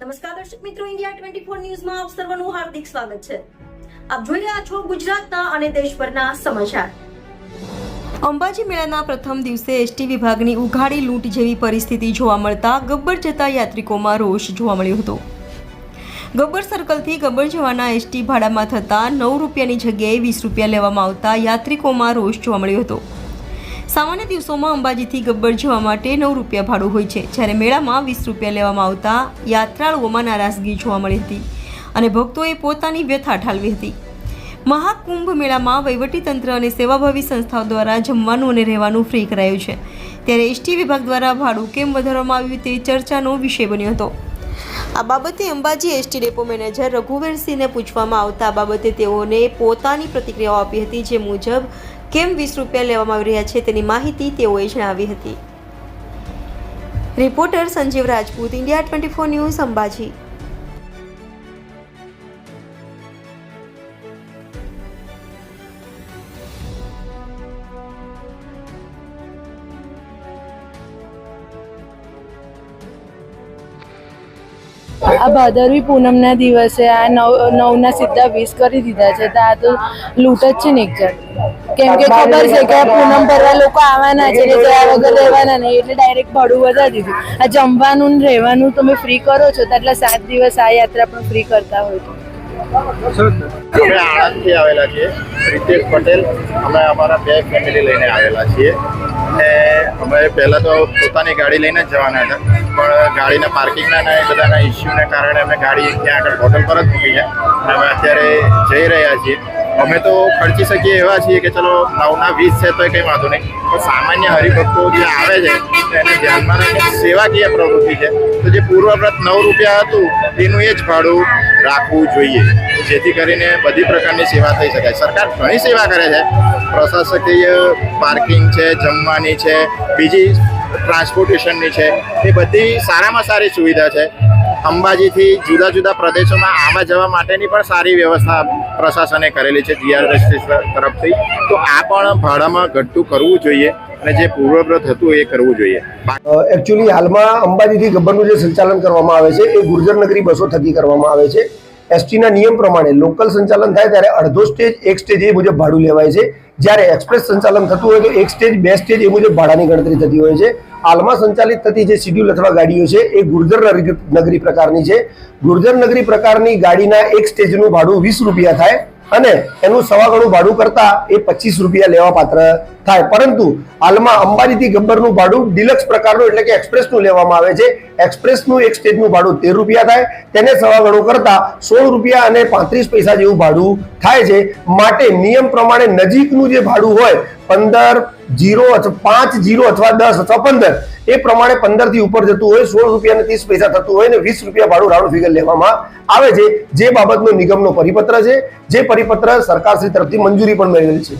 નમસ્કાર દર્શક મિત્રો, ઇન્ડિયા 24 ન્યૂઝમાં આપ સર્વનું હાર્દિક સ્વાગત છે। આપ જોઈ રહ્યા છો ગુજરાતના અને દેશભરના સમાચાર। અંબાજી મેળાના પ્રથમ દિવસે એસટી વિભાગની ઉઘાડી લૂંટ જેવી પરિસ્થિતિ જોવા મળતા ગબ્બર જતા યાત્રિકોમાં રોષ જોવા મળ્યો હતો। ગબ્બર સર્કલથી ગબ્બર જવાના એસટી ભાડામાં થતા 9 રૂપિયાની જગ્યાએ 20 રૂપિયા લેવામાં આવતા યાત્રિકોમાં રોષ જોવા મળ્યો હતો। સામાન્ય દિવસોમાં અંબાજીથી ગબ્બર જવા માટે 9 રૂપિયા ભાડું હોય છે, જ્યારે મેળામાં 20 રૂપિયા લેવામાં આવતા યાત્રાળુઓમાં નારાજગી જોવા મળી હતી અને ભક્તોએ પોતાની વ્યથા ઠાલવી હતી। મહાકુંભ મેળામાં વહીવટીતંત્ર અને સેવાભાવી સંસ્થાઓ દ્વારા જમવાનું અને રહેવાનું ફ્રી કરાયું છે, ત્યારે એસટી વિભાગ દ્વારા ભાડું કેમ વધારવામાં આવ્યું તે ચર્ચાનો વિષય બન્યો હતો। આ બાબતે અંબાજી એસટી ડેપો મેનેજર રઘુવીરસિંહને પૂછવામાં આવતા આ બાબતે તેઓને પોતાની પ્રતિક્રિયાઓ આપી હતી, જે મુજબ કેમ 20 રૂપિયા લેવામાં આવી રહ્યા છે તેની માહિતી તેઓએ જણાવી હતી। Reporter Sanjeev Rajput, India 24 news, Ambaji. આ ભાદરવી પૂનમના દિવસે આ 9ના સીધા 20 કરી દીધા છે, તો આ તો લૂંટ જ છે ને એક જાત। કેમ કે ખબર છે કે પૂનમ ભરવા લોકો આવવાના છે ને જયા વગર રહેવાના નહીં, એટલે ડાયરેક્ટ ભાડું વધારી દીધું। આ જમવાનું ને રહેવાનું તમે ફ્રી કરો છો, તો એટલે 7 દિવસ આ યાત્રા પણ ફ્રી કરતા હોય તો। અમે આણંદથી આવેલા છીએ, રિતેશ પટેલ। અમે અમારા 2 ફેમિલી લઈને આવેલા છીએ અને અમે પહેલાં તો પોતાની ગાડી લઈને જ જવાના હતા, પણ ગાડીના પાર્કિંગના ને બધાના ઇસ્યુને કારણે અમે ગાડી ત્યાં આગળ હોટલ પર જ મૂકી ગયા અને અમે અત્યારે જઈ રહ્યા છીએ। અમે તો ખર્ચી શકીએ એવા છીએ કે ચલો 9ના 20 છે તો કંઈ વાંધો નહીં, પણ સામાન્ય હરિભક્તો જે આવે છે એને ધ્યાનમાં રાખીને સેવાકીય પ્રવૃત્તિ છે, તો જે પૂર્વવ્રત 9 રૂપિયા હતું એનું એ જ ભાડું રાખવું જોઈએ, જેથી કરીને બધી પ્રકારની સેવા થઈ શકે। સરકાર ઘણી સેવા કરે છે, પ્રશાસકીય પાર્કિંગ છે, જમવાની છે, બીજી ટ્રાન્સપોર્ટેશનની છે, એ બધી સારામાં સારી સુવિધા છે। અંબાજીથી જુદા જુદા પ્રદેશોમાં આવવા જવા માટેની પણ સારી વ્યવસ્થા પ્રશાસને કરેલી છે જીઆરએસટી તરફથી, તો આ પણ ભાડામાં ઘટતું કરવું જોઈએ અને જે પૂર્વવ્રત હતું એ કરવું જોઈએ। એકચ્યુઅલી હાલમાં અંબાજીથી ગબ્બરનું જે સંચાલન કરવામાં આવે છે એ ગુર્જરનગરી બસો થકી કરવામાં આવે છે। એસટીના નિયમ પ્રમાણે લોકલ સંચાલન થાય ત્યારે અડધો સ્ટેજ 1 સ્ટેજ એ મુજબ ભાડું લેવાય છે, જ્યારે એક્સપ્રેસ સંચાલન થતું હોય તો 1 સ્ટેજ 2 સ્ટેજ એ મુજબ ભાડાની ગણતરી થતી હોય છે। હાલમાં સંચાલિત થતી જે શિડ્યુલ અથવા ગાડીઓ છે એ ગુર્જર નગરી પ્રકારની છે। ગુર્જર નગરી પ્રકારની ગાડીના 1 સ્ટેજનું ભાડું 20 રૂપિયા થાય અને એનું સવા ગણું ભાડું કરતા એ 25 રૂપિયા લેવા પાત્ર થાય, પરંતુ હાલમાં અંબાજીથી ગબ્બરનું ભાડું ડિલક્સ પ્રકારનું એટલે કે એક્સપ્રેસનું લેવામાં આવે છે। એક્સપ્રેસનું 1 સ્ટેજનું ભાડું 13 રૂપિયા થાય, તેને સવા ગણું કરતા 16 રૂપિયા અને 35 પૈસા જેવું ભાડું થાય છે। માટે નિયમ પ્રમાણે નજીકનું જે ભાડું હોય 15, 0 અથવા 5, 0 અથવા 10 અથવા 15 એ પ્રમાણે 15 થી ઉપર જતું હોય 16 રૂપિયા અને 30 પૈસા થતું હોય ને 20 રૂપિયા ભાડું રાઉન્ડ ફિગર લેવામાં આવે છે, જે બાબતનો નિગમનો પરિપત્ર છે, જે પરિપત્ર સરકારશ્રી તરફથી મંજૂરી પણ મેળવેલ છે।